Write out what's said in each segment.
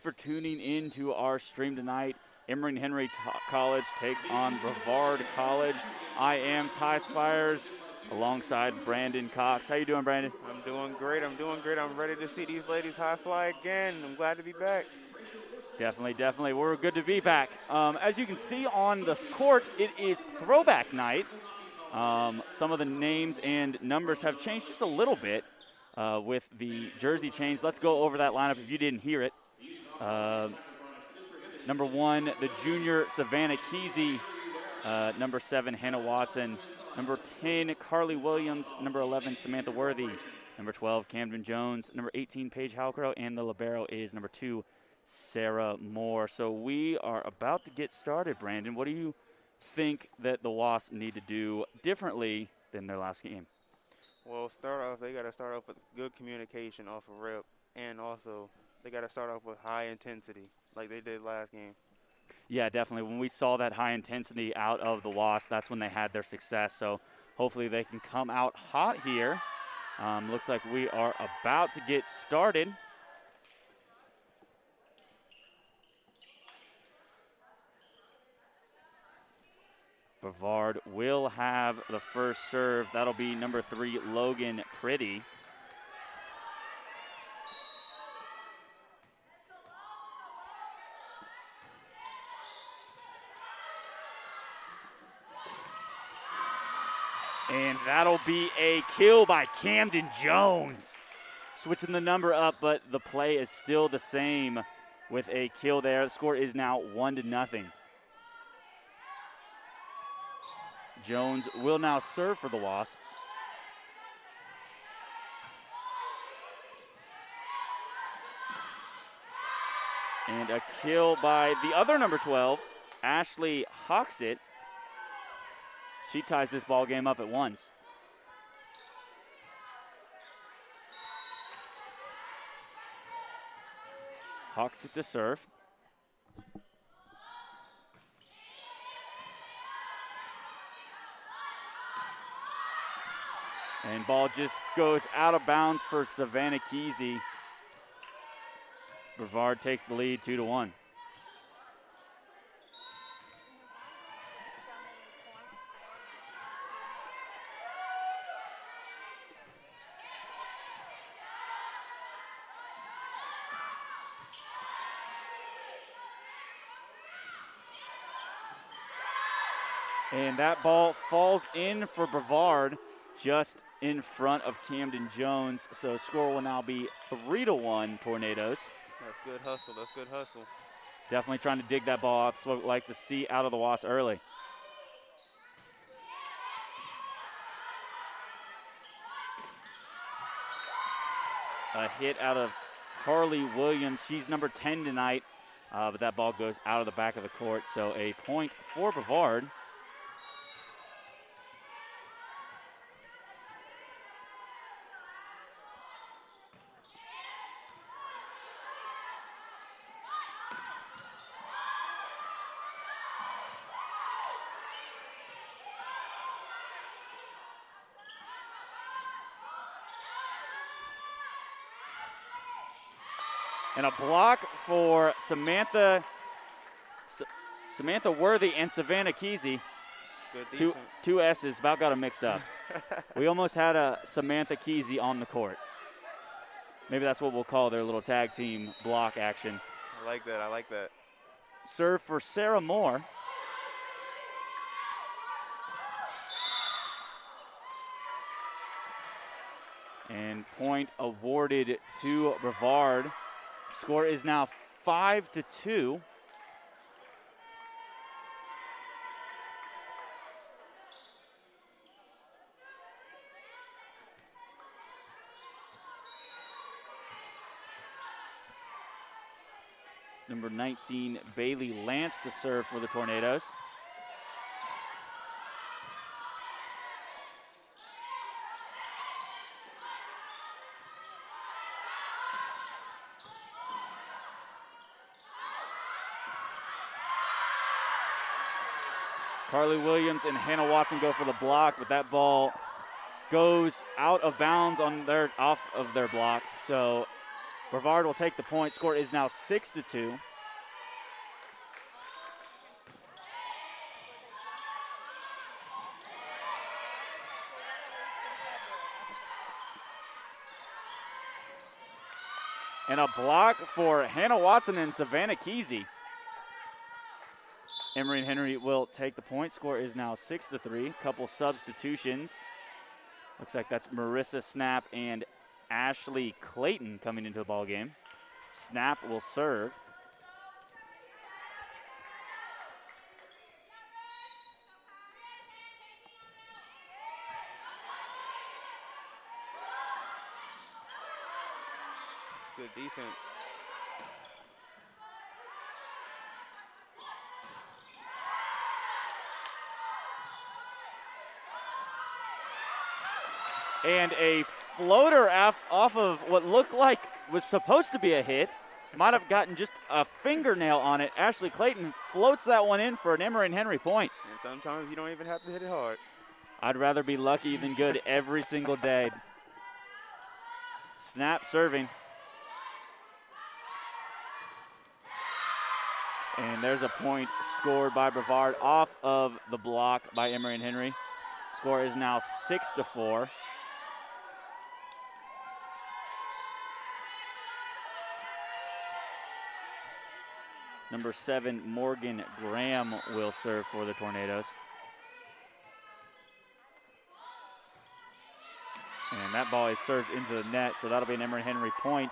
for tuning in to our stream tonight. Emory Henry College takes on Brevard College. I am Ty Spires alongside Brandon Cox. How you doing, Brandon? I'm doing great. I'm ready to see these ladies high fly again. I'm glad to be back. Definitely. We're good to be back. As you can see on the court, it is Throwback Night. Some of the names and numbers have changed just a little bit with the jersey change. Let's go over that lineup if you didn't hear it. Number 1, the junior Savannah Kesey. Number 7, Hannah Watson. Number 10, Carly Williams. Number 11, Samantha Worthy. Number 12, Camden Jones. Number 18, Paige Halcrow. And the libero is number 2, Sarah Moore. So we are about to get started, Brandon. What do you think that the Wasps need to do differently than their last game? Well, they got to start off with good communication off of rep, and also they got to start off with high intensity like they did last game. Yeah, definitely. When we saw that high intensity out of the Wasps, that's when they had their success. So hopefully they can come out hot here. Looks like we are about to get started. Brevard will have the first serve. That'll be number 3, Logan Pretty. And that'll be a kill by Camden Jones. Switching the number up, but the play is still the same with a kill there. The score is now 1-0. Jones will now serve for the Wasps. And a kill by the other number 12, Ashley Hoxett. She ties this ball game up at once. Hoxett to serve. And ball just goes out of bounds for Savannah Kesey. Brevard takes the lead 2-1. And that ball falls in for Brevard, just in front of Camden Jones. So score will now be 3-1 Tornadoes. That's good hustle. Definitely trying to dig that ball out. That's what we like to see out of the Wasps early. A hit out of Carly Williams. She's number 10 tonight, but that ball goes out of the back of the court. So a point for Brevard. And a block for Samantha Worthy and Savannah Kesey. Two S's, about got them mixed up. We almost had a Samantha Kesey on the court. Maybe that's what we'll call their little tag team block action. I like that. Serve for Sarah Moore. And point awarded to Brevard. Score is now 5-2. Number 19, Bailey Lance to serve for the Tornadoes. Carly Williams and Hannah Watson go for the block, but that ball goes out of bounds on off of their block. So Brevard will take the point. Score is now 6-2. And a block for Hannah Watson and Savannah Kesey. Emory Henry will take the point. Score is now 6-3. Couple substitutions. Looks like that's Marissa Snap and Ashley Clayton coming into the ball game. Snap will serve. Good defense. And a floater off of what looked like was supposed to be a hit. Might have gotten just a fingernail on it. Ashley Clayton floats that one in for an Emory Henry point. And sometimes you don't even have to hit it hard. I'd rather be lucky than good every single day. Snap serving. And there's a point scored by Brevard off of the block by Emory Henry. Score is now 6-4. Number 7, Morgan Graham will serve for the Tornadoes. And that ball is served into the net, so that'll be an Emory Henry point.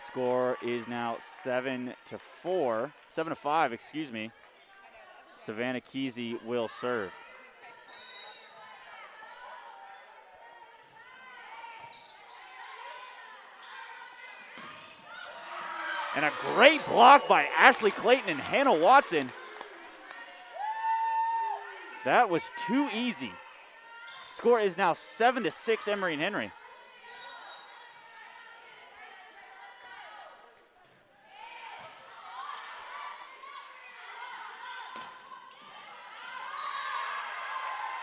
Score is now 7-5, excuse me. Savannah Kesey will serve. And a great block by Ashley Clayton and Hannah Watson. That was too easy. Score is now 7-6, Emory and Henry.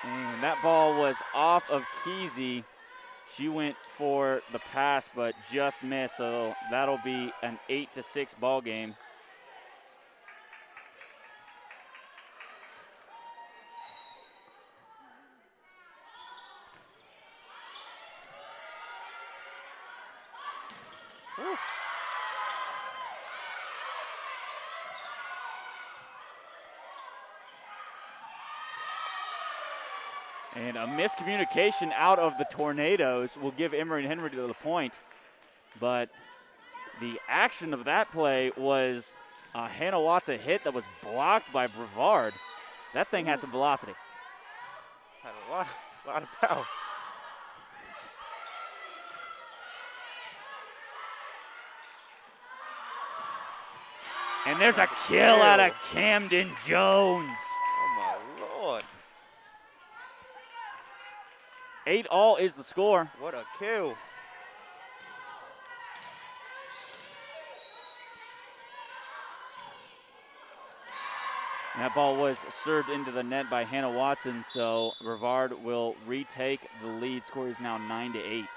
And that ball was off of Kesey. She went for the pass, but just missed, so that'll be an 8-6 ball game. Whew. And a miscommunication out of the Tornadoes will give Emory Henry to the point. But the action of that play was a Hannah Watson hit that was blocked by Brevard. That thing had some velocity. Had a lot of power. And there's a kill out of Camden Jones. Oh, my Lord. 8-all is the score. What a kill. And that ball was served into the net by Hannah Watson, so Brevard will retake the lead. Score is now 9-8.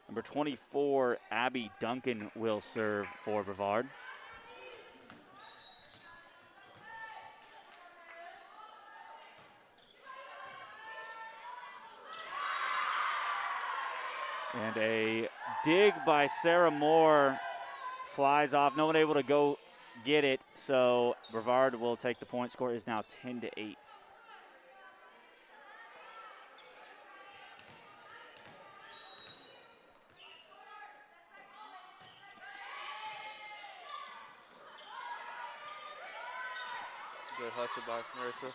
Number 24, Abby Duncan will serve for Brevard. And a dig by Sarah Moore flies off. No one able to go get it, so Brevard will take the point. Score is now 10-8. Good hustle by Marissa.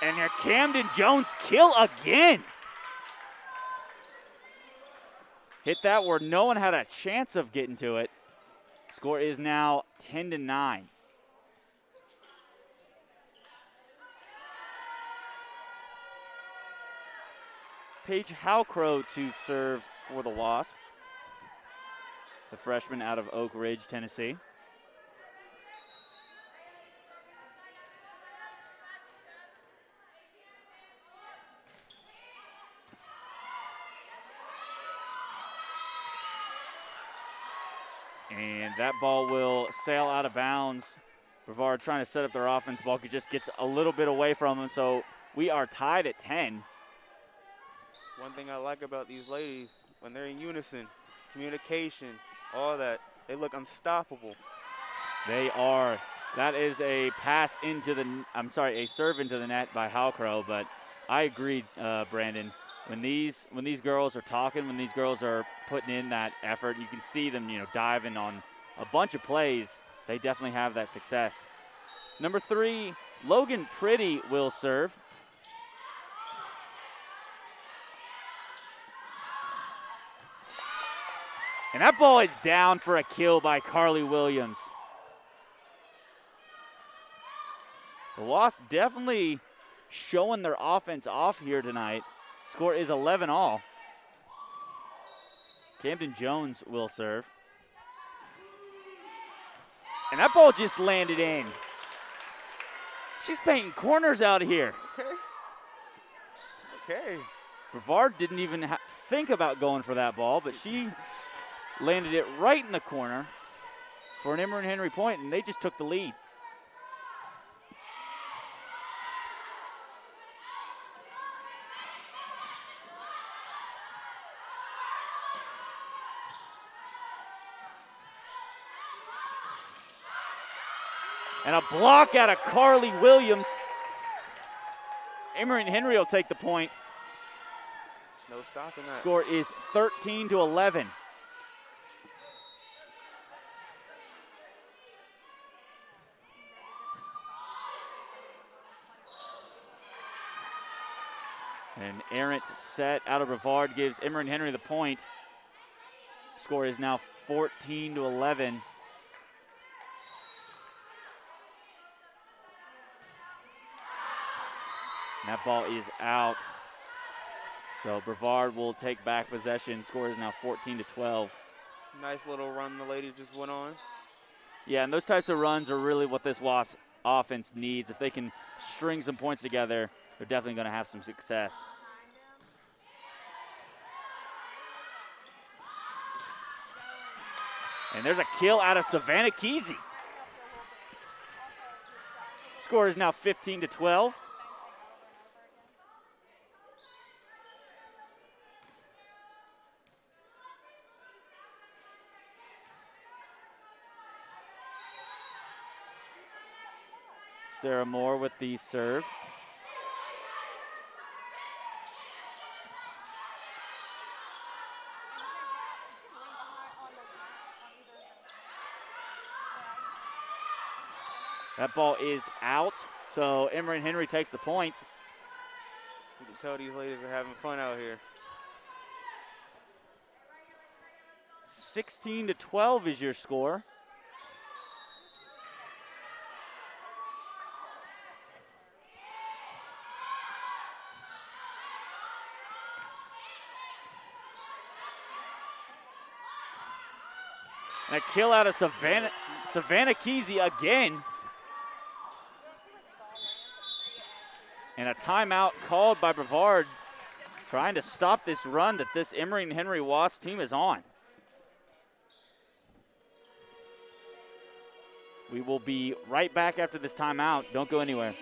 And your Camden Jones kill again. Hit that where no one had a chance of getting to it. Score is now 10-9. Paige Halcrow to serve for the Wasps. The freshman out of Oak Ridge, Tennessee. And that ball will sail out of bounds. Brevard trying to set up their offense. Ball just gets a little bit away from them, so we are tied at 10. One thing I like about these ladies, when they're in unison, communication, all that, they look unstoppable. They are. That is a pass into the, a serve into the net by Halcrow, but I agree, Brandon. When these girls are talking, when these girls are putting in that effort, you can see them, diving on a bunch of plays. They definitely have that success. Number 3, Logan Pretty will serve. And that ball is down for a kill by Carly Williams. The Wasps definitely showing their offense off here tonight. Score is 11-all. Camden Jones will serve. And that ball just landed in. She's painting corners out here. Okay. Brevard didn't even think about going for that ball, but she landed it right in the corner for an Emory Henry point, and they just took the lead. And a block out of Carly Williams. Emory Henry will take the point. There's no stopping that. Score is 13-11. An errant set out of Brevard gives Emory Henry the point. Score is now 14-11. And that ball is out. So Brevard will take back possession. Score is now 14-12. Nice little run the ladies just went on. Yeah, and those types of runs are really what this Wasp offense needs. If they can string some points together, they're definitely going to have some success. And there's a kill out of Savannah Kesey. Score is now 15-12. Sarah Moore with the serve. That ball is out, so Emory Henry takes the point. You can tell these ladies are having fun out here. 16-12 is your score. And a kill out of Savannah Kesey again. And a timeout called by Brevard, trying to stop this run that this Emory Henry Wasp team is on. We will be right back after this timeout. Don't go anywhere.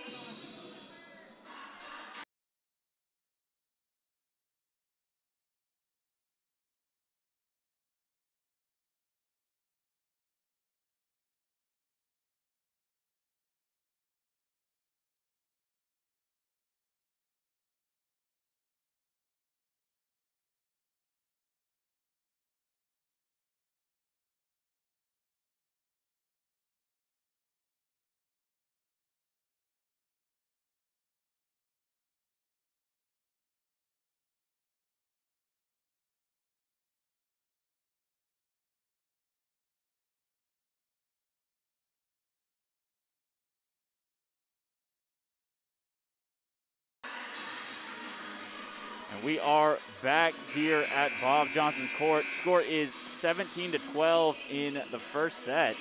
And we are back here at Bob Johnson Court. Score is 17-12 in the first set.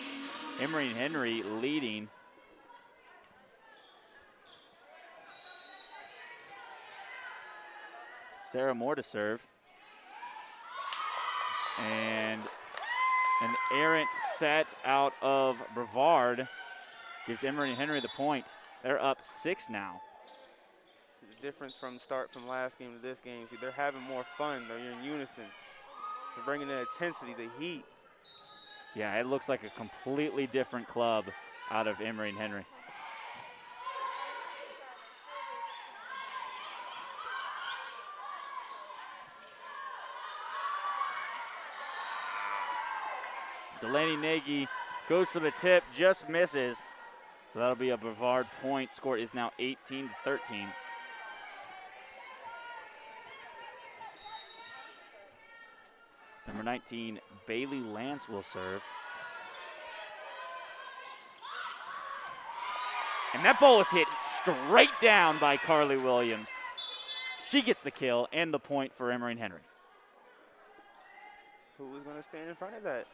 Emory Henry leading. Sarah Moore to serve. And An errant set out of Brevard gives Emory Henry the point. They're up 6 now. See the difference from last game to this game. See, they're having more fun. They're in unison. They're bringing the intensity, the heat. Yeah, it looks like a completely different club out of Emory and Henry. Delaney Nagy goes for the tip, just misses. So that'll be a Brevard point. Score is now 18-13. Number 19, Bailey Lance will serve. And that ball was hit straight down by Carly Williams. She gets the kill and the point for Emory and Henry. Who was going to stand in front of that?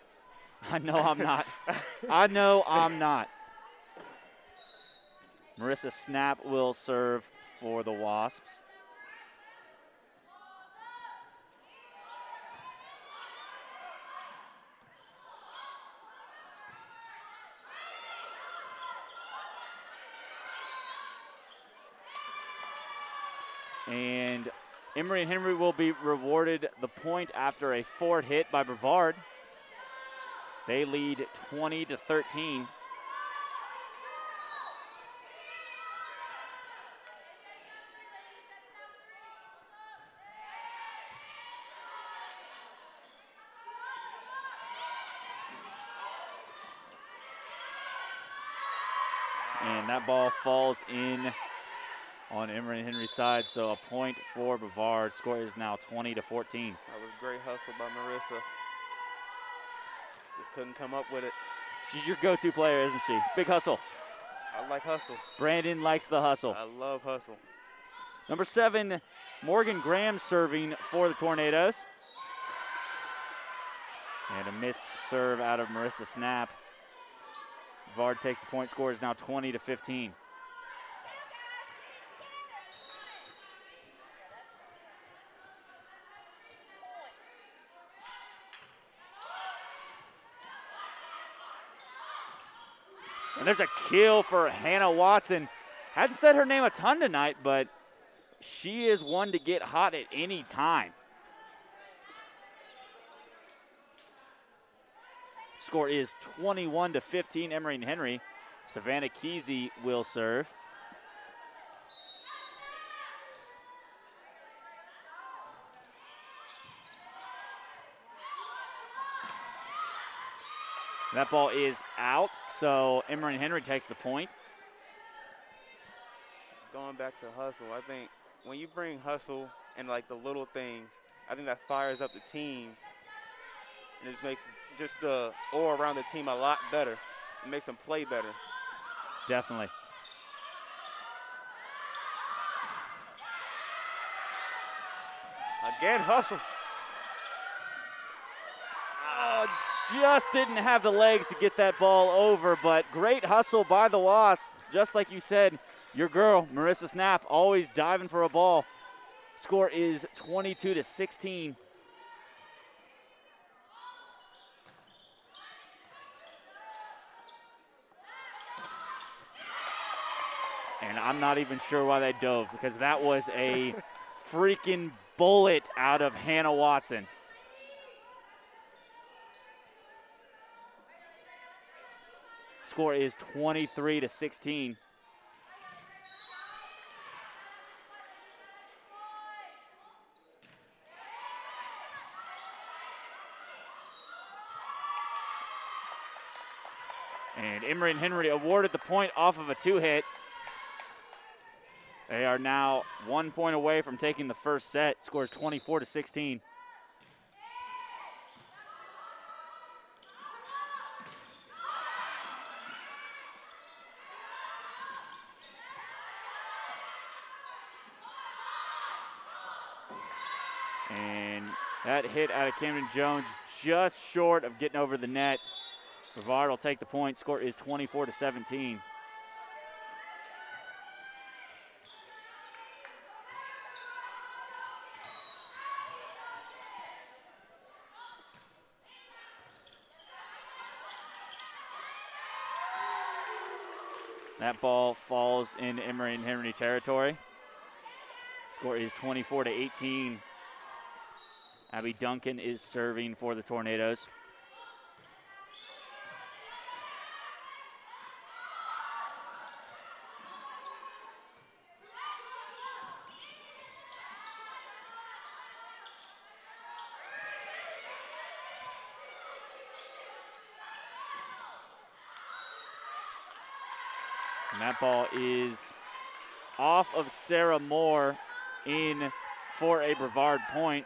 I know I'm not. I know I'm not. Marissa Snap will serve for the Wasps. And Emory and Henry will be rewarded the point after a forward hit by Brevard. They lead 20-13. And that ball falls in on Emory and Henry's side, so a point for Brevard. Score is now 20-14. That was great hustle by Marissa. Just couldn't come up with it. She's your go-to player, isn't she? Big hustle. I like hustle. Brandon likes the hustle. I love hustle. Number 7, Morgan Graham serving for the Tornadoes. And a missed serve out of Marissa Snap. Brevard takes the point. Score is now 20-15. And there's a kill for Hannah Watson. Hadn't said her name a ton tonight, but she is one to get hot at any time. Score is 21-15, Emory and Henry. Savannah Kesey will serve. That ball is out, so Emory and Henry takes the point. Going back to hustle, I think when you bring hustle and like the little things, I think that fires up the team. And it just makes just the aura around the team a lot better. It makes them play better. Definitely. Again, hustle. Just didn't have the legs to get that ball over, but great hustle by the Wasps. Just like you said, your girl, Marissa Snap, always diving for a ball. Score is 22-16. And I'm not even sure why they dove, because that was a freaking bullet out of Hannah Watson. Score is 23-16. And Emory and Henry awarded the point off of a 2-hit. They are now 1 point away from taking the first set. Scores 24-16. And that hit out of Camden Jones just short of getting over the net. Brevard will take the point. Score is 24-17. That ball falls in Emory and Henry territory. Score is 24-18. Abby Duncan is serving for the Tornadoes. And that ball is off of Sarah Moore in for a Brevard point.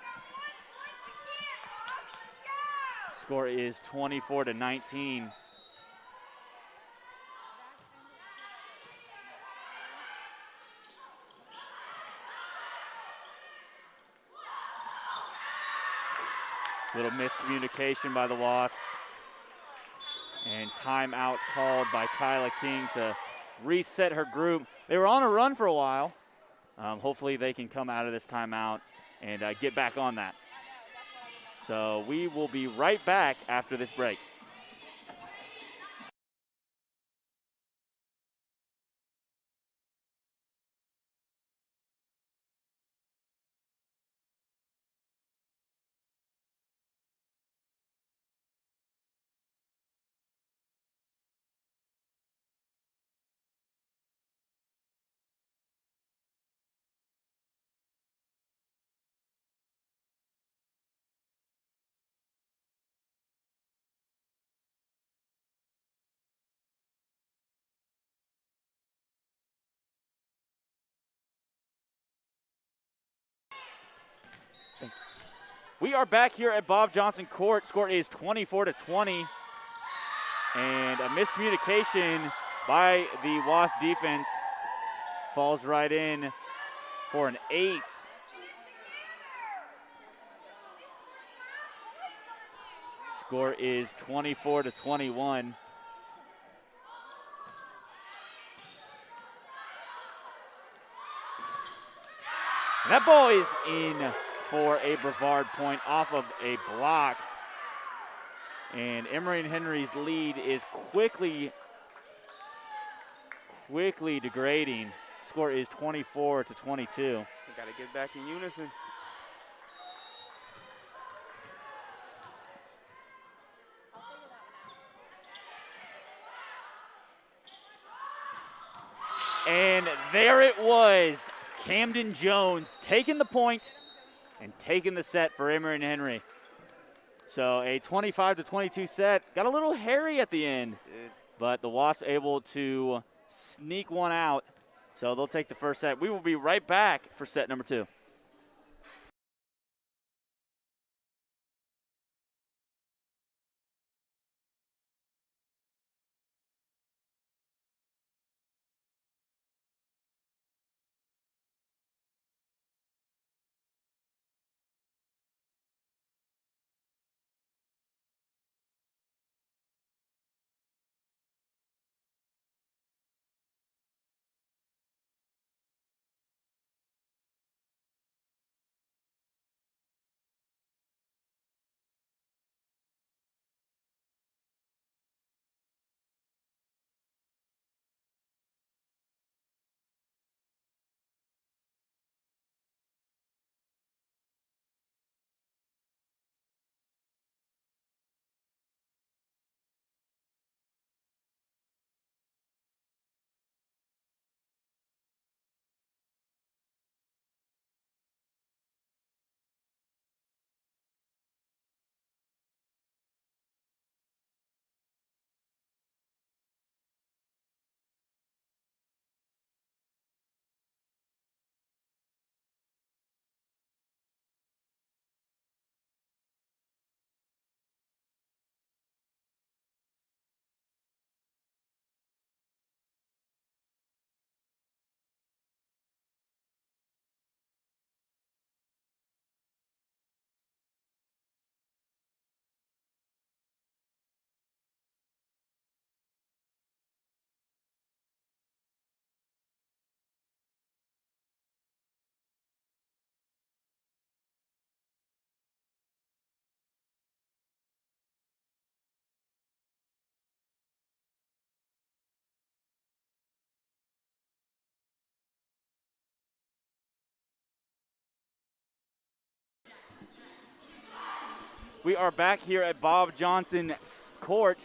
Score is 24-19. Little miscommunication by the Wasps. And timeout called by Kyla King to reset her group. They were on a run for a while. Hopefully they can come out of this timeout and get back on that. So we will be right back after this break. We are back here at Bob Johnson Court. Score is 24-20. And a miscommunication by the Wasp defense falls right in for an ace. Score is 24-21. And that ball is in for a Brevard point off of a block. And Emory and Henry's lead is quickly degrading. Score is 24-22. We got to get back in unison. And there it was. Camden Jones taking the point and taking the set for Emory and Henry. So a 25-22 set. Got a little hairy at the end, but the Wasps able to sneak one out. So they'll take the first set. We will be right back for set number 2. We are back here at Bob Johnson Court.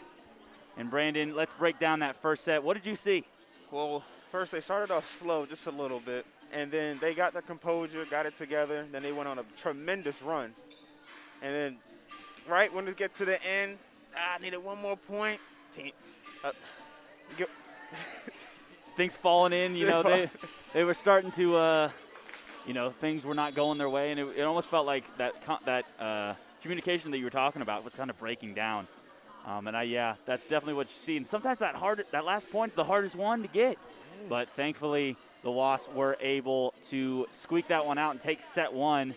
And Brandon, let's break down that first set. What did you see? Well, first they started off slow just a little bit, and then they got their composure, got it together, then they went on a tremendous run. And then right when we get to the end, I needed one more point. Things falling in, they were starting to, things were not going their way, and it almost felt like that communication that you were talking about was kind of breaking down. That's definitely what you see. And sometimes that last point is the hardest one to get. But thankfully, the Wasps were able to squeak that one out and take set one.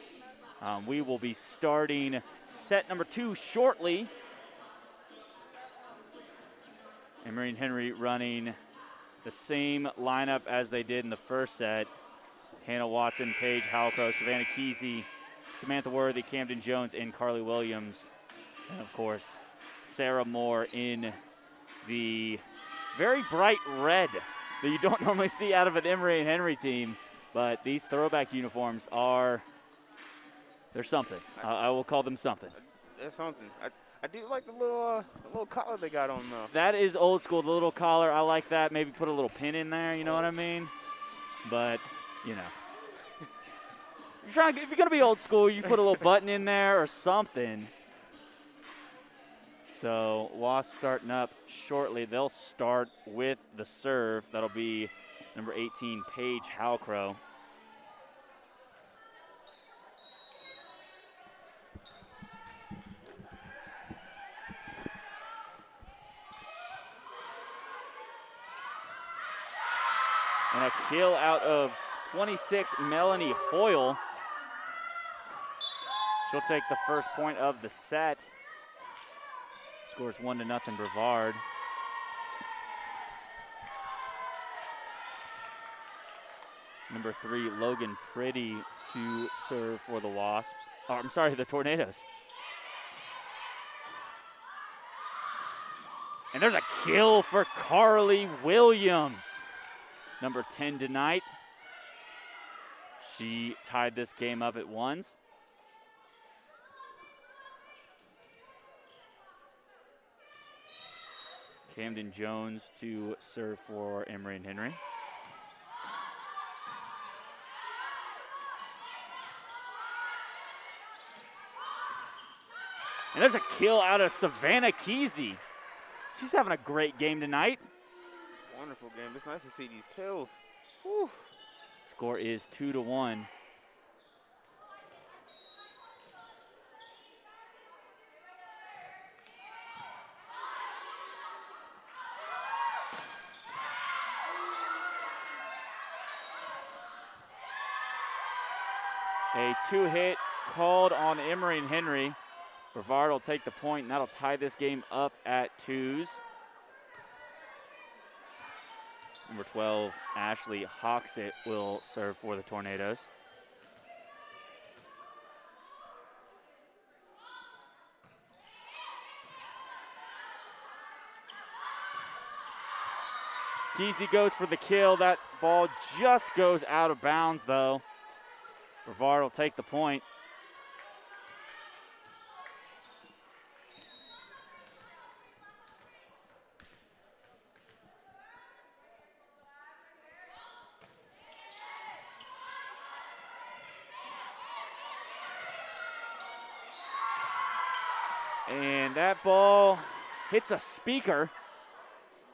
We will be starting set number 2 shortly. Emory Henry running the same lineup as they did in the first set. Hannah Watson, Paige Halcrow, Savannah Kesey, Samantha Worthy, Camden Jones, and Carly Williams. And, of course, Sarah Moore in the very bright red that you don't normally see out of an Emory Henry team. But these throwback uniforms they're something. I will call them something. They're something. I do like the little collar they got on, though. That is old school, the little collar. I like that. Maybe put a little pin in there, you know what I mean? But, if you're going to be old school, you put a little button in there or something. So, Wasps starting up shortly. They'll start with the serve. That'll be number 18, Paige Halcrow. And a kill out of 26, Melanie Hoyle. She'll take the first point of the set. Scores 1-0 Brevard. Number 3, Logan Pretty to serve for the Wasps. Oh, I'm sorry, the Tornadoes. And there's a kill for Carly Williams. Number 10 tonight. She tied this game up at ones. Camden Jones to serve for Emory and Henry. And there's a kill out of Savannah Kesey. She's having a great game tonight. Wonderful game. It's nice to see these kills. Whew. Score is 2-1. A 2-hit called on Emory and Henry. Brevard will take the point, and that'll tie this game up at 2s. Number 12, Ashley Hoxett will serve for the Tornadoes. Kesey goes for the kill. That ball just goes out of bounds, though. Brevard will take the point. And that ball hits a speaker.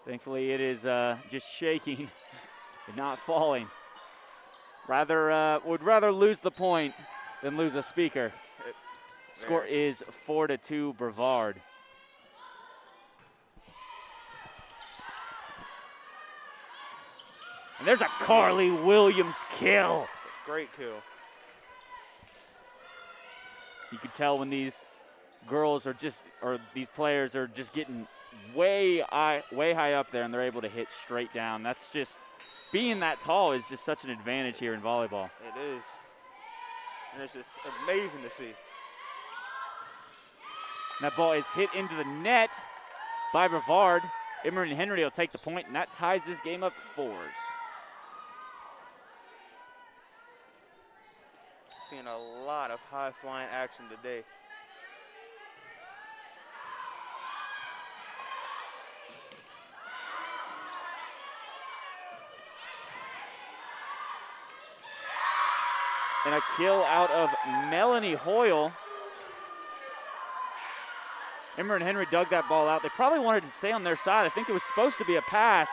Thankfully, it is just shaking and not falling. Would rather lose the point than lose a speaker. Score is 4-2 Brevard. And there's a Carly Williams kill. It's a great kill. You can tell when these girls these players are just getting way high up there and they're able to hit straight down. That's just, being that tall is just such an advantage here in volleyball. It is. And it's just amazing to see. And that ball is hit into the net by Brevard. Emory and Henry will take the point, and that ties this game up at 4s. Seeing a lot of high-flying action today. and a kill out of Melanie Hoyle. Emory Henry dug that ball out. They probably wanted to stay on their side. I think it was supposed to be a pass.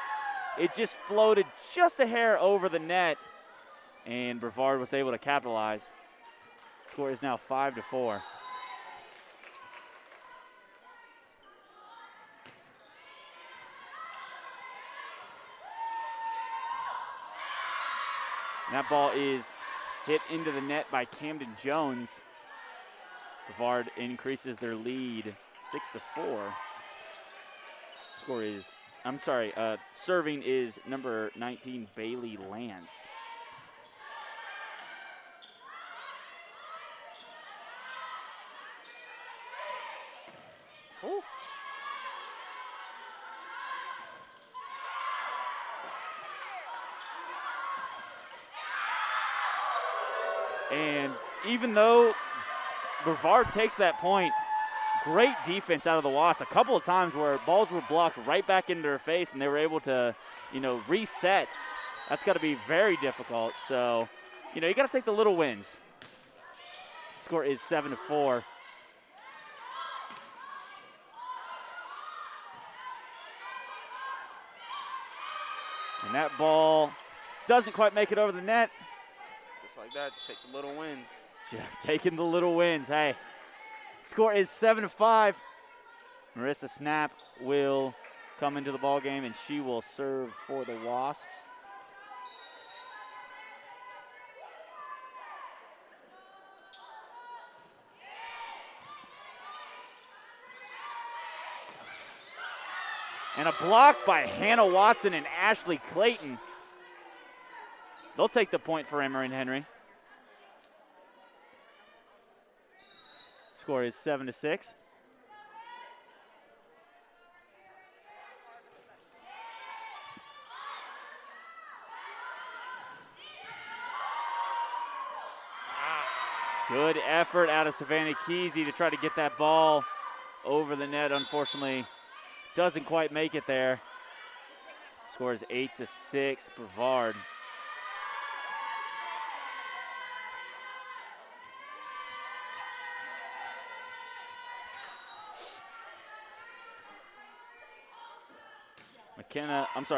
It just floated just a hair over the net, and Brevard was able to capitalize. Score is now 5-4. And that ball is hit into the net by Camden Jones. Brevard increases their lead 6-4. Score is, serving is number 19, Bailey Lance. Ooh. And even though Brevard takes that point, great defense out of the Wasps. A couple of times where balls were blocked right back into their face, and they were able to, reset. That's got to be very difficult. So, you got to take the little wins. Score is 7-4. And that ball doesn't quite make it over the net. Just like that, take the little wins. Taking the little wins, hey. Score is 7-5. Marissa Snap will come into the ball game, and she will serve for the Wasps. And a block by Hannah Watson and Ashley Clayton. They'll take the point for Emory Henry. Score is 7-6. Good effort out of Savannah Kesey to try to get that ball over the net. Unfortunately, doesn't quite make it there. Score is 8-6, Brevard.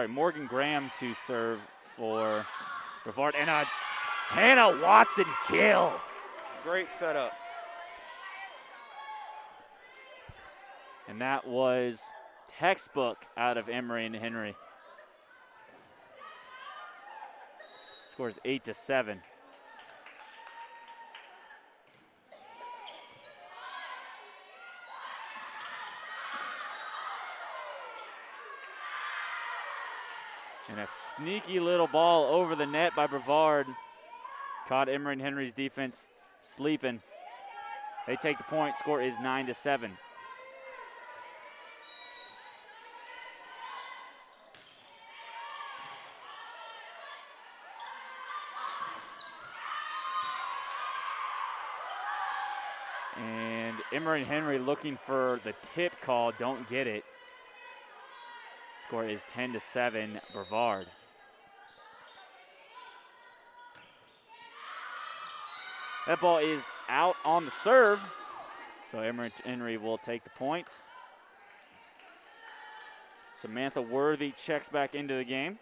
Morgan Graham to serve for Brevard. And a Hannah Watson kill. Great setup. And that was textbook out of Emory and Henry. Score is 8-7. And a sneaky little ball over the net by Brevard. Caught Emory and Henry's defense sleeping. They take the point. Score is 9-7. And Emory and Henry looking for the tip call. Don't get it. Score is 10-7, Brevard. That ball is out on the serve, so Emory Henry will take the point. Samantha Worthy checks back into the game.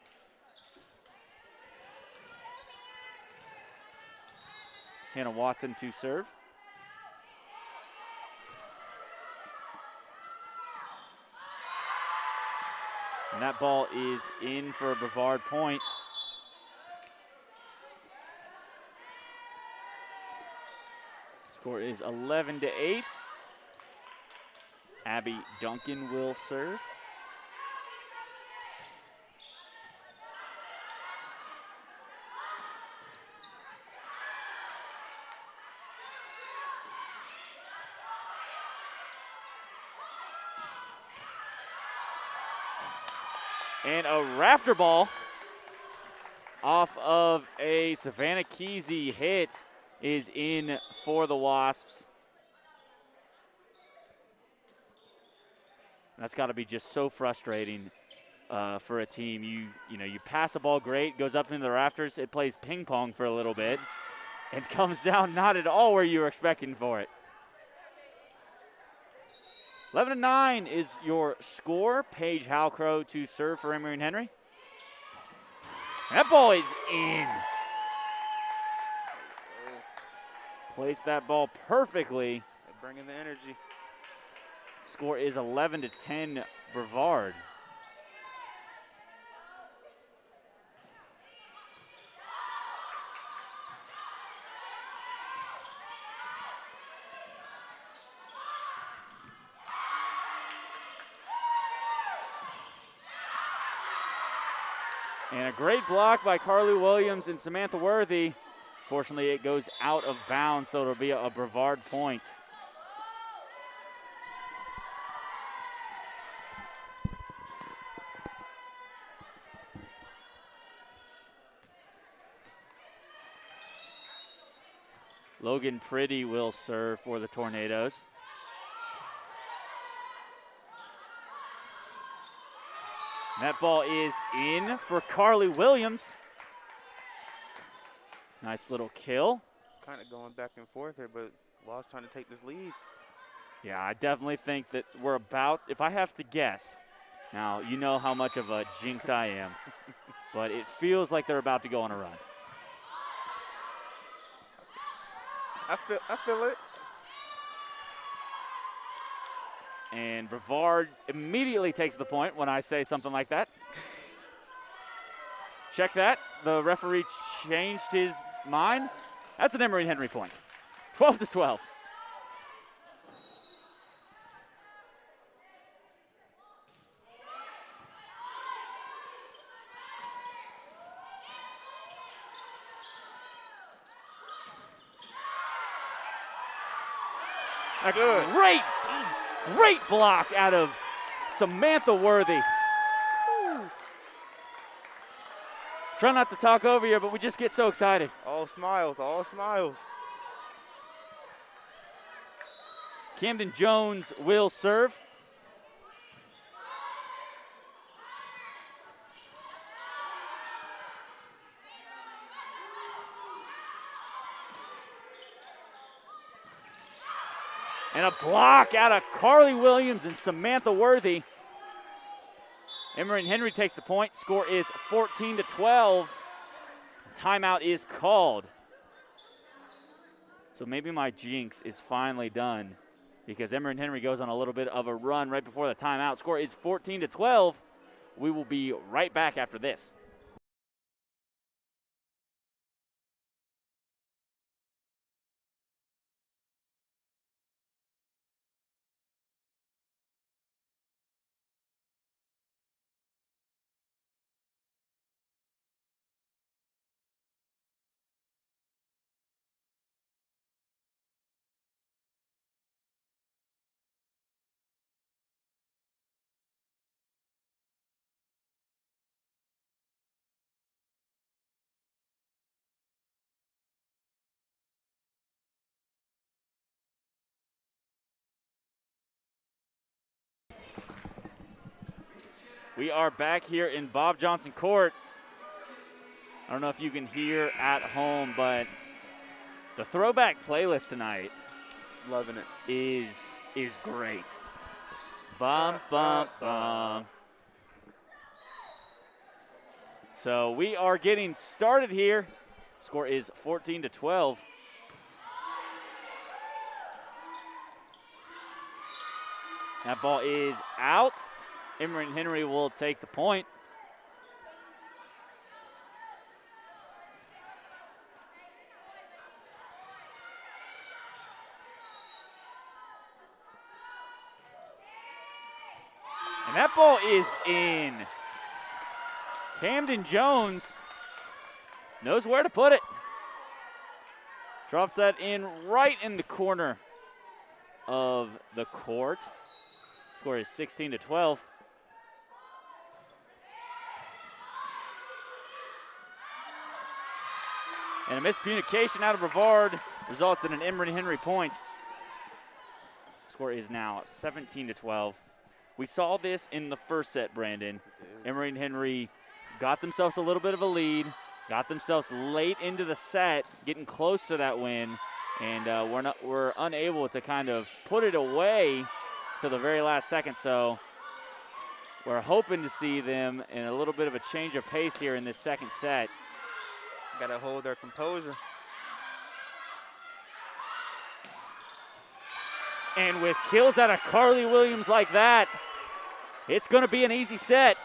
Hannah Watson to serve. And that ball is in for a Brevard point. Score is 11-8. Abby Duncan will serve. And a rafter ball off of a Savannah Kesey hit is in for the Wasps. That's got to be just so frustrating for a team. You pass the ball great, goes up into the rafters, it plays ping pong for a little bit, and comes down not at all where you were expecting for it. 11-9 is your score. Paige Halcrow to serve for Emory Henry. That ball is in. Placed that ball perfectly. They're bringing the energy. Score is 11-10 Brevard. And a great block by Carly Williams and Samantha Worthy. Fortunately, it goes out of bounds, so it'll be a Brevard point. Logan Priddy will serve for the Tornadoes. That ball is in for Carly Williams. Nice little kill. Kind of going back and forth here, but Law's trying to take this lead. Yeah, I definitely think that we're about, if I have to guess, now you know how much of a jinx I am, but it feels like they're about to go on a run. I feel it. And Brevard immediately takes the point when I say something like that. Check that. The referee changed his mind. That's an Emory Henry point. 12-12. A great block out of Samantha Worthy. Try not to talk over you, but we just get so excited. All smiles, all smiles. Camden Jones will serve. And a block out of Carly Williams and Samantha Worthy. Emory Henry takes the point. Score is 14-12. Timeout is called. So maybe my jinx is finally done because Emory Henry goes on a little bit of a run right before the timeout. Score is 14-12. We will be right back after this. We are back here in Bob Johnson Court. I don't know if you can hear at home, but the throwback playlist tonight, loving it, is great. Bum, bum, bum. So we are getting started here. Score is 14-12. That ball is out. Emory Henry will take the point. And that ball is in. Camden Jones knows where to put it. Drops that in right in the corner of the court. Score is 16-12. And a miscommunication out of Brevard results in an Emory Henry point. Score is now 17-12. We saw this in the first set, Brandon. Emory Henry got themselves a little bit of a lead, got themselves late into the set, getting close to that win, and we're unable to kind of put it away to the very last second. So we're hoping to see them in a little bit of a change of pace here in this second set. Got to hold their composure. And with kills out of Carly Williams like that, it's going to be an easy set.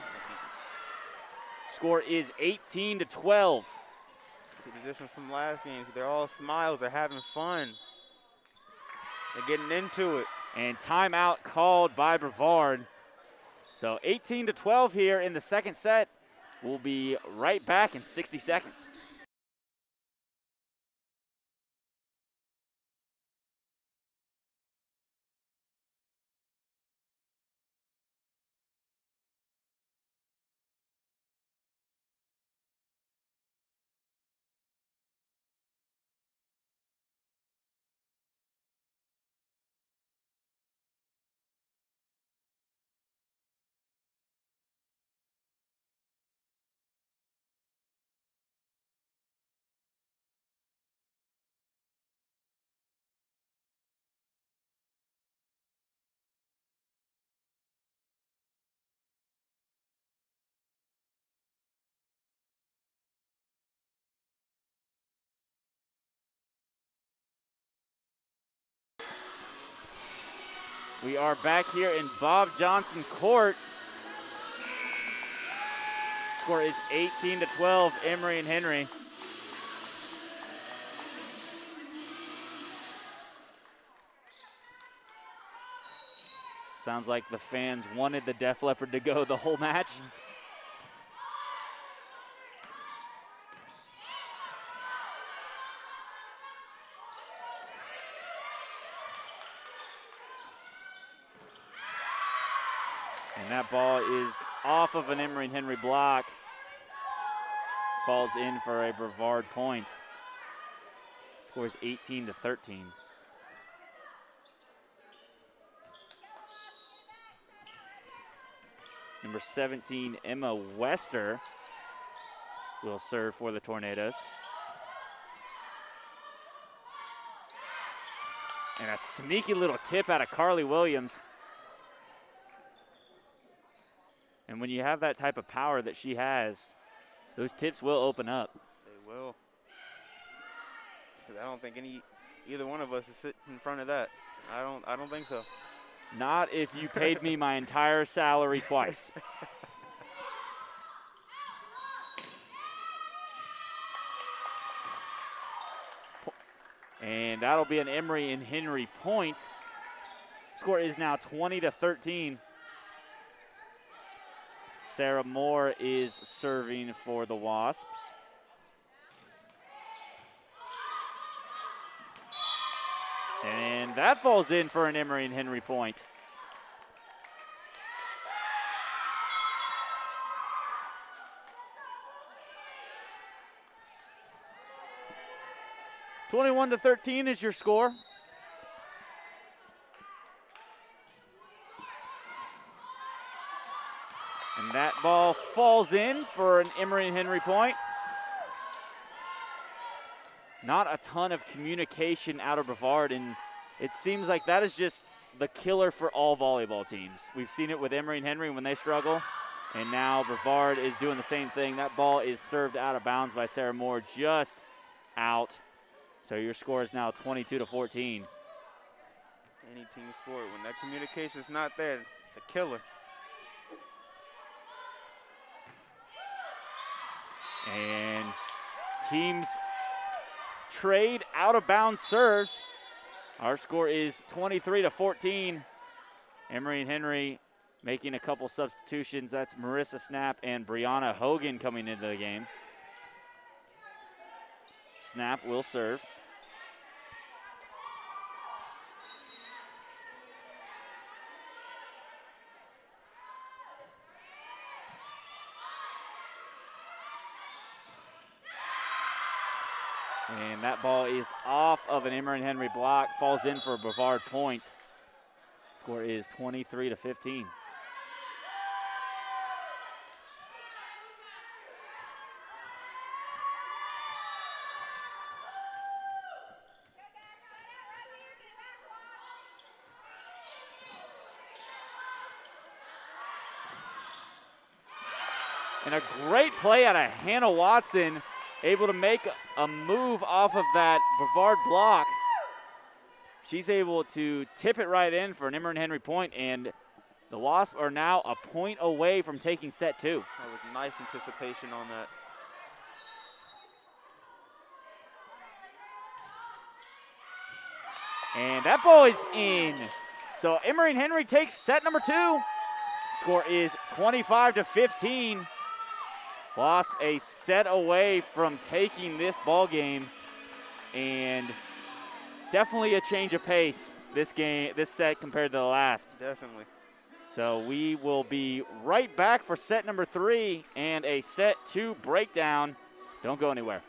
Score is 18-12. See the difference from last game. They're all smiles. They're having fun. They're getting into it. And timeout called by Brevard. So 18-12 here in the second set. We'll be right back in 60 seconds. We are back here in Bob Johnson Court. Score is 18-12, Emory and Henry. Sounds like the fans wanted the Def Leppard to go the whole match. And that ball is off of an Emory and Henry block. Falls in for a Brevard point. Scores 18-13. Number 17, Emma Wester, will serve for the Tornadoes. And a sneaky little tip out of Carly Williams. And when you have that type of power that she has, those tips will open up. They will. Because I don't think either one of us is sitting in front of that. I don't think so. Not if you paid me my entire salary twice. And that'll be an Emory and Henry point. Score is now 20-13. Sarah Moore is serving for the Wasps. And that falls in for an Emory and Henry point. (21-13) is your score. And that ball falls in for an Emory and Henry point. Not a ton of communication out of Brevard, and it seems like that is just the killer for all volleyball teams. We've seen it with Emory and Henry when they struggle, and now Brevard is doing the same thing. That ball is served out of bounds by Sarah Moore, just out. So your score is now 22-14. Any team sport, when that communication is not there, it's a killer. And teams trade out of bounds serves. Our score is 23-14. Emory and Henry making a couple substitutions. That's Marissa Snap and Brianna Hogan coming into the game. Snap will serve. And that ball is off of an Emory and Henry block, falls in for a Brevard point. Score is 23-15. And a great play out of Hannah Watson, able to make a move off of that Brevard block. She's able to tip it right in for an Emory Henry point, and the Wasps are now a point away from taking set 2. That was nice anticipation on that. And that ball is in. So Emory Henry takes set number 2. Score is 25-15. Wasp a set away from taking this ball game, and definitely a change of pace this set compared to the last. Definitely. So we will be right back for set number 3 and a set 2 breakdown. Don't go anywhere.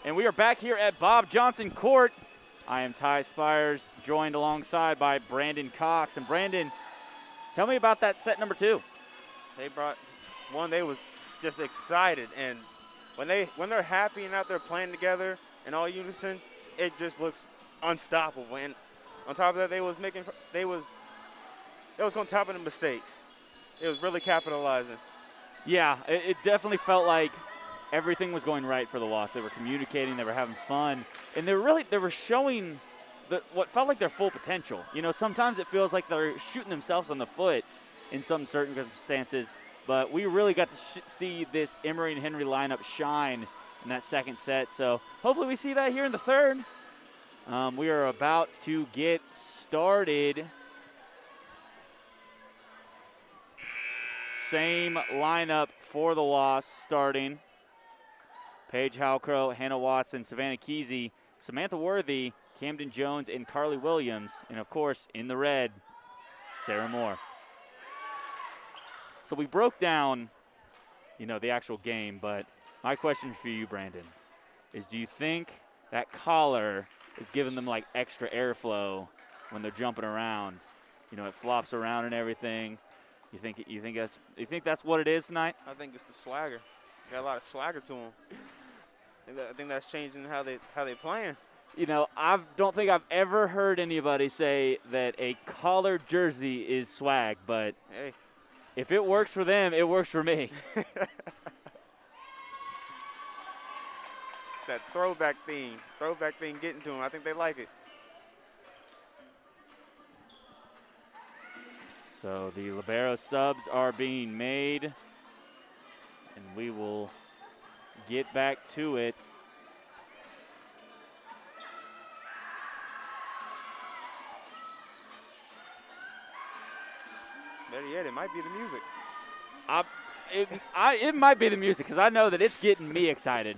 And we are back here at Bob Johnson Court. I am Ty Spires, joined alongside by Brandon Cox. And Brandon, tell me about that set number 2. They was just excited, and when they're happy and out there playing together in all unison, it just looks unstoppable. And on top of that, they was going to top of the mistakes. It was really capitalizing. Yeah, it definitely felt like everything was going right for the Wasps. They were communicating, they were having fun, and they were showing what felt like their full potential. You know, sometimes it feels like they're shooting themselves on the foot in some certain circumstances, but we really got to see this Emory and Henry lineup shine in that second set. So hopefully we see that here in the third. We are about to get started. Same lineup for the Wasps starting. Paige Halcrow, Hannah Watson, Savannah Kesey, Samantha Worthy, Camden Jones, and Carly Williams. And, of course, in the red, Sarah Moore. So we broke down, the actual game, but my question for you, Brandon, is do you think that collar is giving them, like, extra airflow when they're jumping around? It flops around and everything. You think that's what it is tonight? I think it's the swagger. Got a lot of swagger to them. I think that's changing how they playing. I don't think I've ever heard anybody say that a collared jersey is swag, but hey, if it works for them, it works for me. That throwback thing getting to them. I think they like it. So the libero subs are being made, and we will get back to it. Better yet, it might be the music. It might be the music, because I know that it's getting me excited.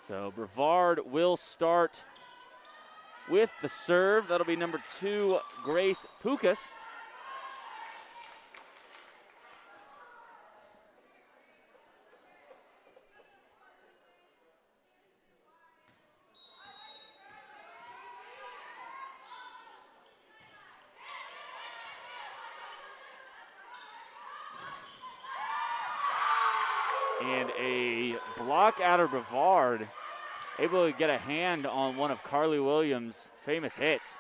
So Brevard will start with the serve. That'll be number 2, Grace Pukas. And a block out of Brevard, able to get a hand on one of Carly Williams' famous hits.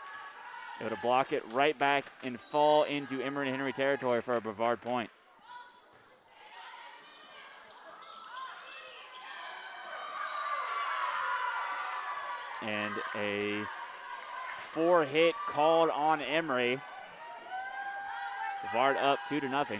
Able to block it right back and fall into Emory Henry territory for a Brevard point. And a 4-hit called on Emory. Brevard up 2-0.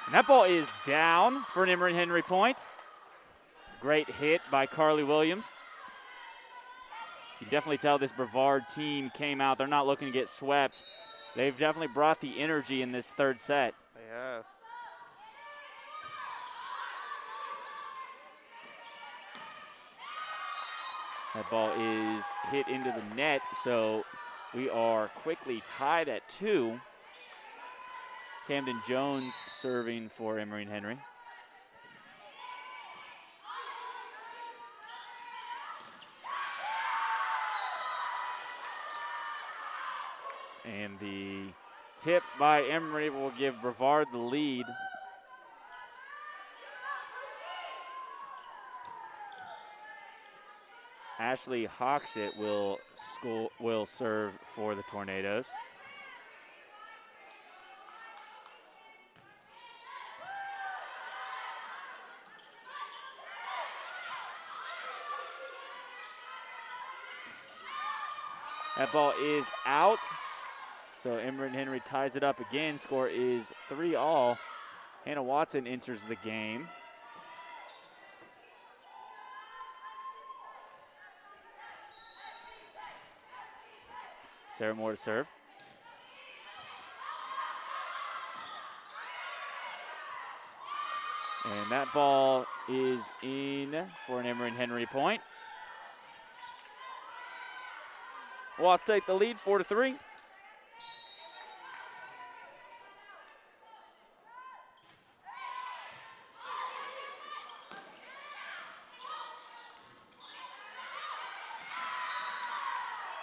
And that ball is down for an Emory Henry point. Great hit by Carly Williams. You can definitely tell this Brevard team came out. They're not looking to get swept. They've definitely brought the energy in this third set. They have. That ball is hit into the net, so we are quickly tied at 2. Camden Jones serving for Emory Henry. And the tip by Emory will give Brevard the lead. Ashley Hoxett will serve for the Tornadoes. That ball is out. So Emory Henry ties it up again. Score is 3-all. Hannah Watson enters the game. Sarah Moore to serve. And that ball is in for an Emory Henry point. Watts take the lead 4-3.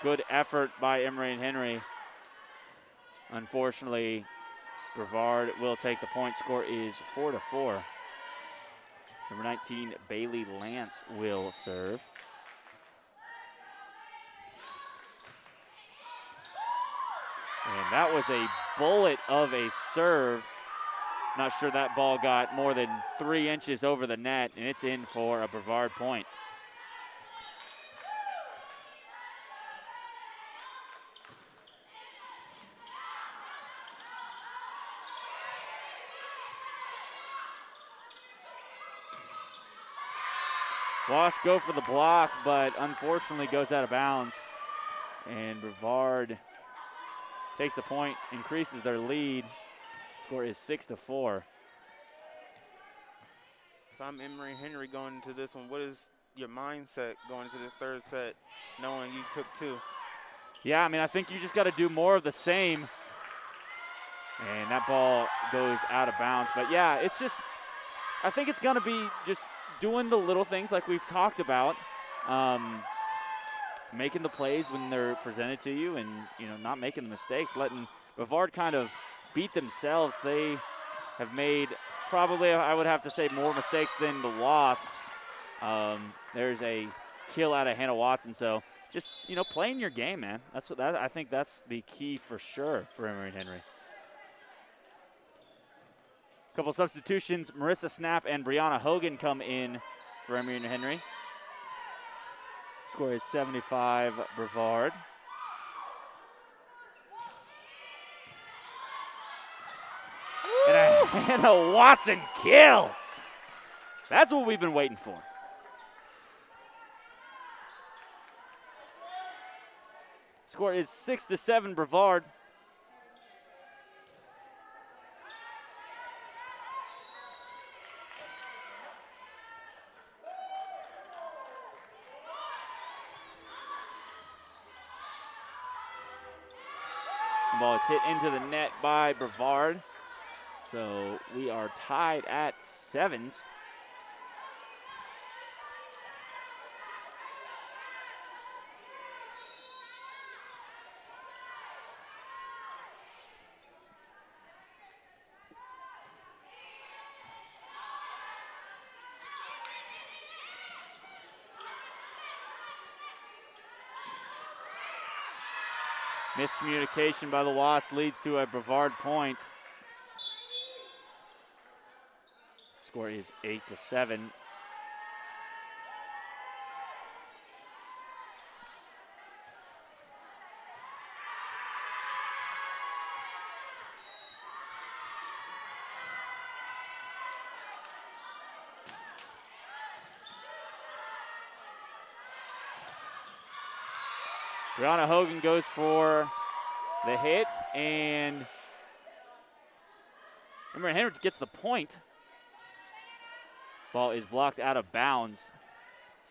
Good effort by Emory Henry. Unfortunately, Brevard will take the point. Score is 4-4. Number 19, Bailey Lance will serve. And that was a bullet of a serve. Not sure that ball got more than 3 inches over the net, and it's in for a Brevard point. Voss go for the block, but unfortunately goes out of bounds. And Brevard takes the point, increases their lead. Score is 6-4. If I'm Emory Henry going into this one, what is your mindset going into this third set, knowing you took 2? Yeah, I mean, I think you just got to do more of the same. And that ball goes out of bounds. But yeah, it's just, I think it's going to be just doing the little things like we've talked about, making the plays when they're presented to you, and not making the mistakes, letting Brevard kind of beat themselves. They have made probably, I would have to say, more mistakes than the Wasps. There's a kill out of Hannah Watson, so just playing your game, man. I think that's the key for sure for Emory Henry. Couple substitutions, Marissa Snap and Brianna Hogan come in for Emory Henry. Score is 75 Brevard. And a Hannah Watson kill. That's what we've been waiting for. Score is 6-7 Brevard. The ball is hit into the net by Brevard. So we are tied at 7s. Miscommunication by the Wasps leads to a Brevard point. Score is 8-7. Brianna Hogan goes for the hit, and Emory Henry gets the point. Ball is blocked out of bounds.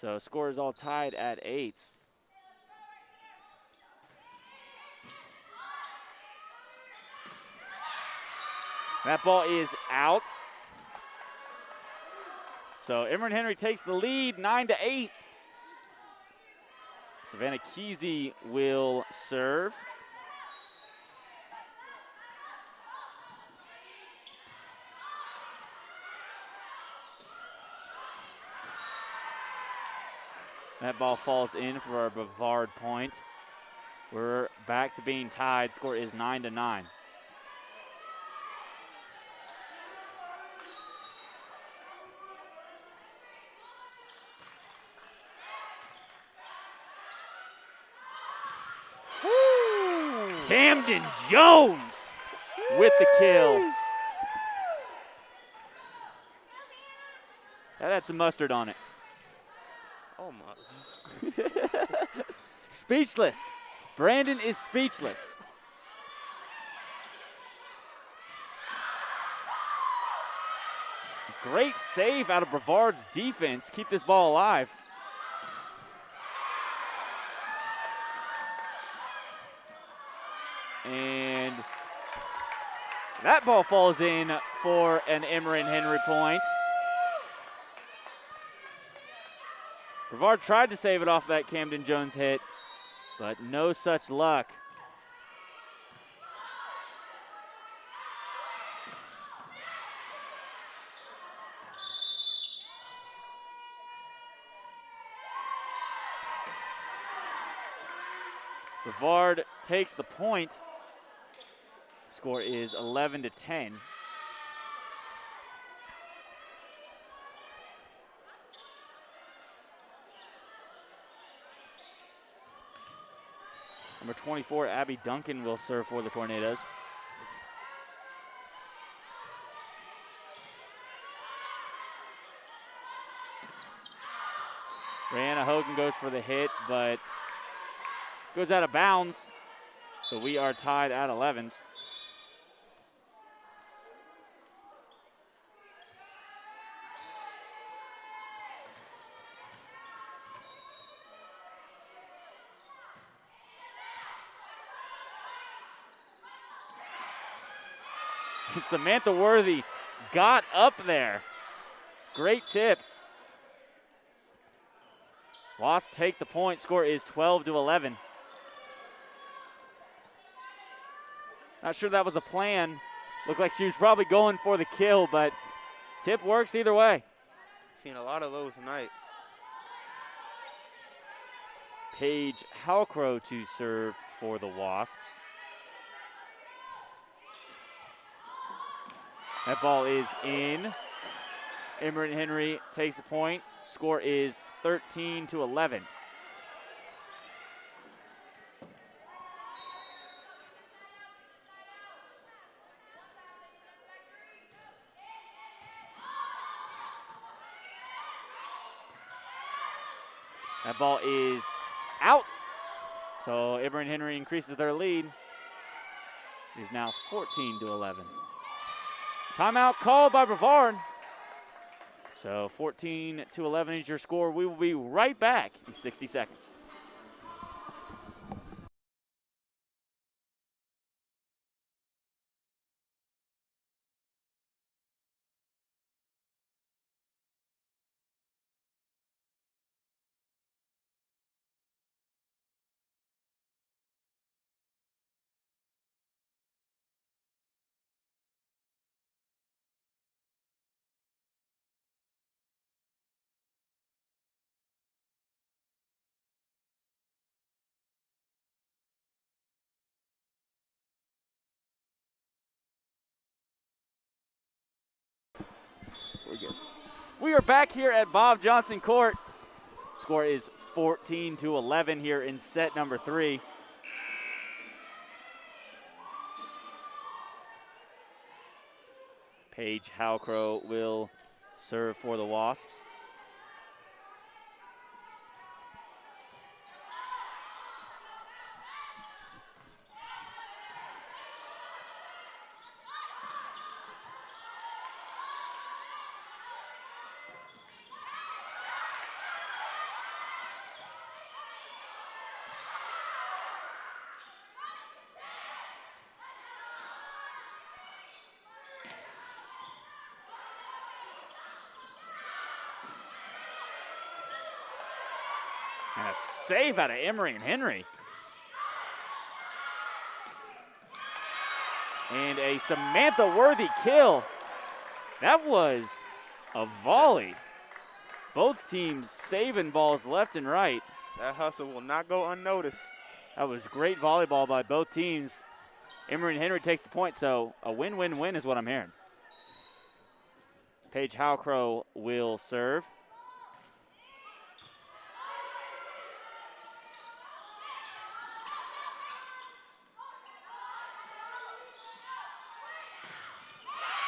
So score is all tied at 8s. That ball is out. So Emory Henry takes the lead, 9-8. Savannah Kesey will serve. That ball falls in for a Brevard point. We're back to being tied. Score is 9-9. Camden Jones with the kill. That had some mustard on it. Oh my. Speechless. Brandon is speechless. Great save out of Brevard's defense. Keep this ball alive. And that ball falls in for an Emory Henry point. Brevard tried to save it off that Camden Jones hit, but no such luck. Brevard takes the point. Score is 11-10. Number 24, Abby Duncan, will serve for the Tornadoes. Brianna Hogan goes for the hit, but goes out of bounds. So we are tied at 11s. And Samantha Worthy got up there. Great tip. Wasps take the point. Score is 12-11. Not sure that was the plan. Looked like she was probably going for the kill, but tip works either way. Seen a lot of those tonight. Paige Halcrow to serve for the Wasps. That ball is in. Emory Henry takes a point. Score is 13-11. That ball is out. So Emory Henry increases their lead. It is now 14-11. Timeout called by Brevard. So 14-11 is your score. We will be right back in 60 seconds. We're good. We are back here at Bob Johnson Court. Score is 14-11 here in set number 3. Paige Howcrow will serve for the Wasps. And a save out of Emory and Henry. And a Samantha Worthy kill. That was a volley. Both teams saving balls left and right. That hustle will not go unnoticed. That was great volleyball by both teams. Emory and Henry takes the point, so a win-win-win is what I'm hearing. Paige Howcrow will serve.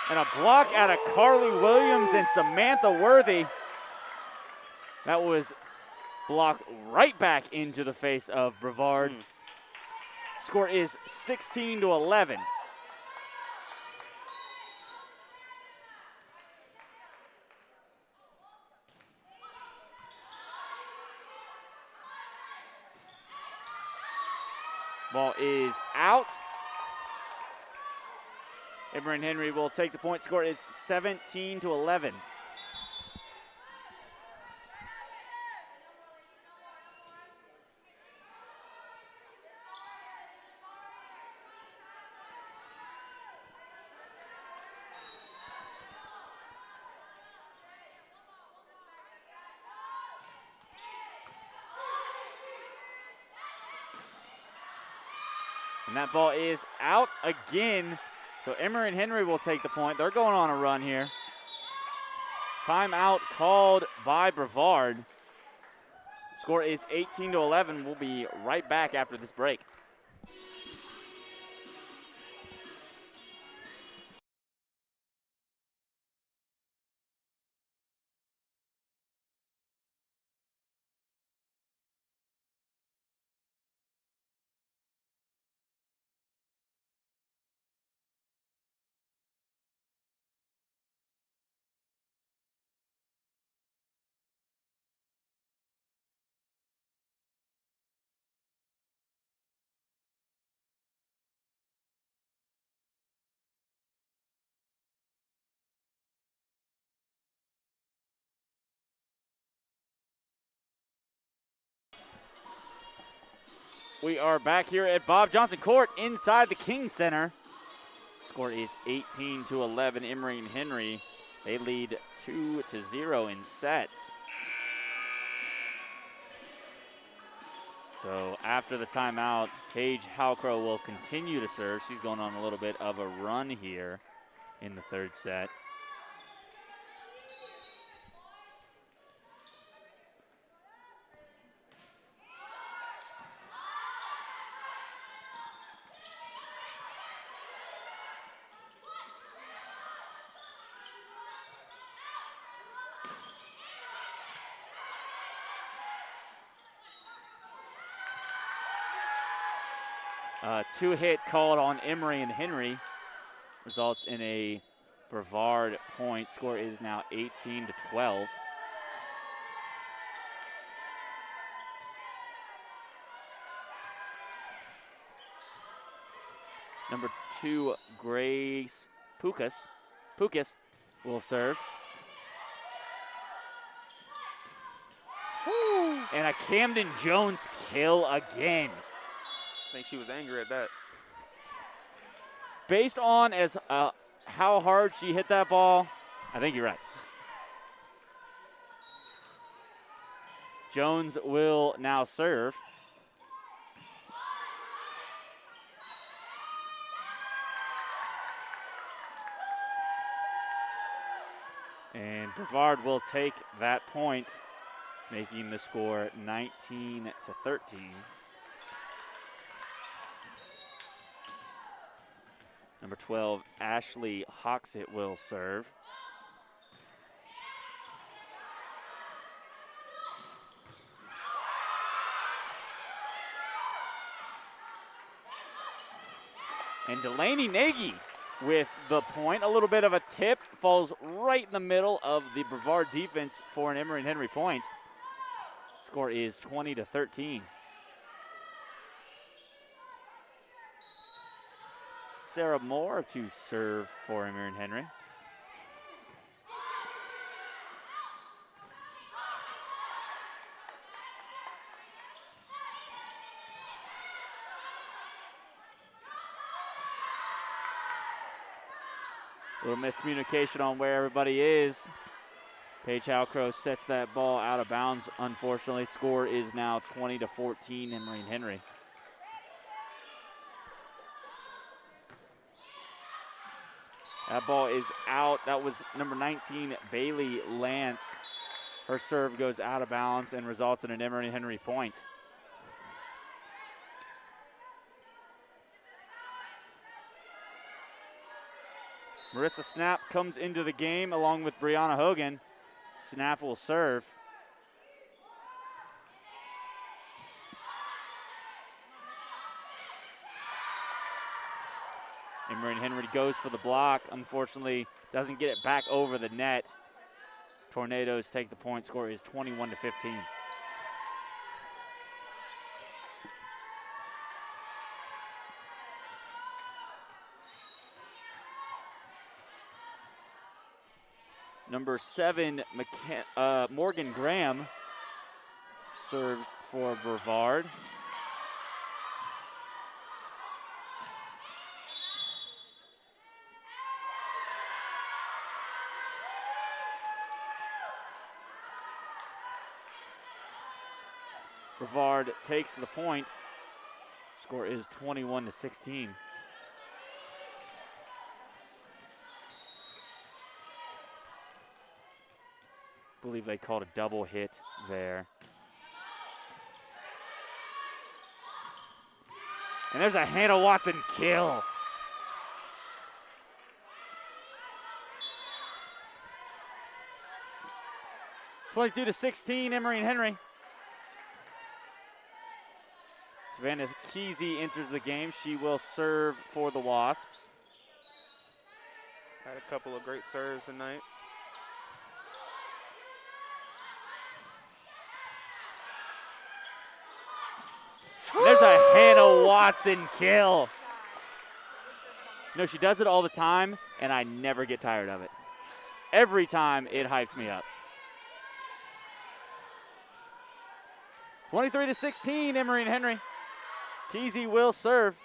And a block out of Carly Williams and Samantha Worthy. That was blocked right back into the face of Brevard. Score is 16-11. Ball is out. Emory and Henry will take the point. Score is 17-11. And that ball is out again. So Emory and Henry will take the point. They're going on a run here. Timeout called by Brevard. Score is 18-11. We'll be right back after this break. We are back here at Bob Johnson Court inside the King Center. Score is 18-11. Emory and Henry, they lead 2-0 in sets. So after the timeout, Paige Howcrow will continue to serve. She's going on a little bit of a run here in the third set. Two-hit called on Emory and Henry results in a Brevard point. Score is now 18-12. Number 2, Grace Pukas will serve. Woo. And a Camden Jones kill again. I think she was angry at that. Based on how hard she hit that ball, I think you're right. Jones will now serve. And Brevard will take that point, making the score 19-13. Number 12, Ashley Hoxit will serve. And Delaney Nagy with the point. A little bit of a tip, falls right in the middle of the Brevard defense for an Emory Henry point. Score is 20-13. Sarah Moore to serve for Emory Henry. A little miscommunication on where everybody is. Paige Halcrow sets that ball out of bounds, unfortunately. Score is now 20-14 Emory Henry. That ball is out. That was number 19, Bailey Lance. Her serve goes out of bounds and results in an Emory Henry point. Marissa Snap comes into the game along with Brianna Hogan. Snap will serve. Emory Henry goes for the block. Unfortunately, doesn't get it back over the net. Tornadoes take the point. Score is 21-15. Number 7, Morgan Graham serves for Brevard. Brevard takes the point. Score is 21-16. I believe they called a double hit there. And there's a Hannah Watson kill. (22 to 16), Emory and Henry. Savannah Kesey enters the game. She will serve for the Wasps. Had a couple of great serves tonight. There's a Hannah Watson kill. No, she does it all the time, and I never get tired of it. Every time, it hypes me up. 23 to 16, Emory and Henry. Kesey will serve.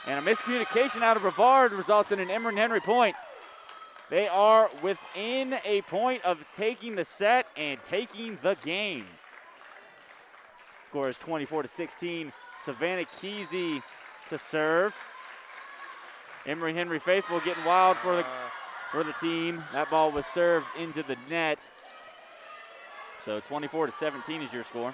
And a miscommunication out of Brevard results in an Emory Henry point. They are within a point of taking the set and taking the game. Score is 24 to 16. Savannah Kesey to serve. Emory Henry faithful getting wild for the team. That ball was served into the net. So 24 to 17 is your score.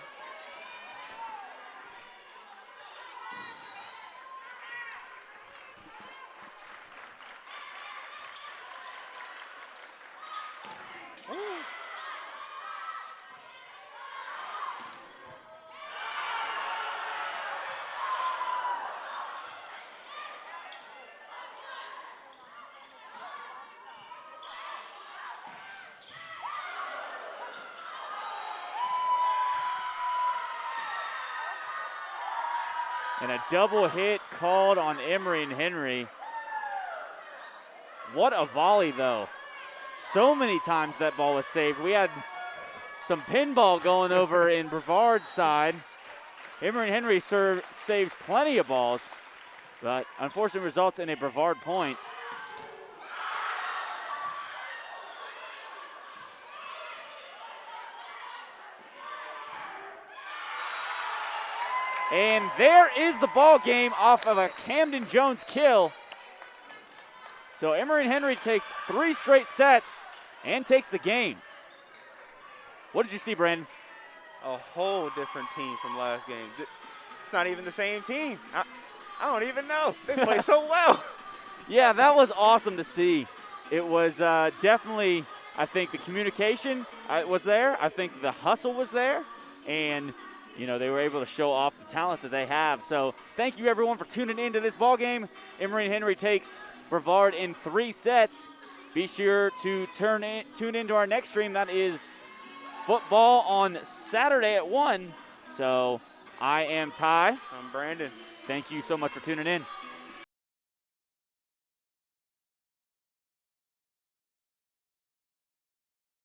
And a double hit called on Emory and Henry. What a volley, though. So many times that ball was saved. We had some pinball going over in Brevard's side. Emory and Henry saves plenty of balls, but unfortunately results in a Brevard point. And there is the ball game off of a Camden Jones kill. So Emory and Henry takes 3 straight sets and takes the game. What did you see, Brandon? A whole different team from last game. It's not even the same team. I don't even know. They play so well. Yeah, that was awesome to see. It was definitely, I think the communication was there. I think the hustle was there. And, you know, they were able to show off the talent that they have. So thank you, everyone, for tuning into this ball game. Emory and Henry takes Brevard in 3 sets. Be sure to tune into our next stream. That is football on Saturday at 1. So I am Ty. I'm Brandon. Thank you so much for tuning in.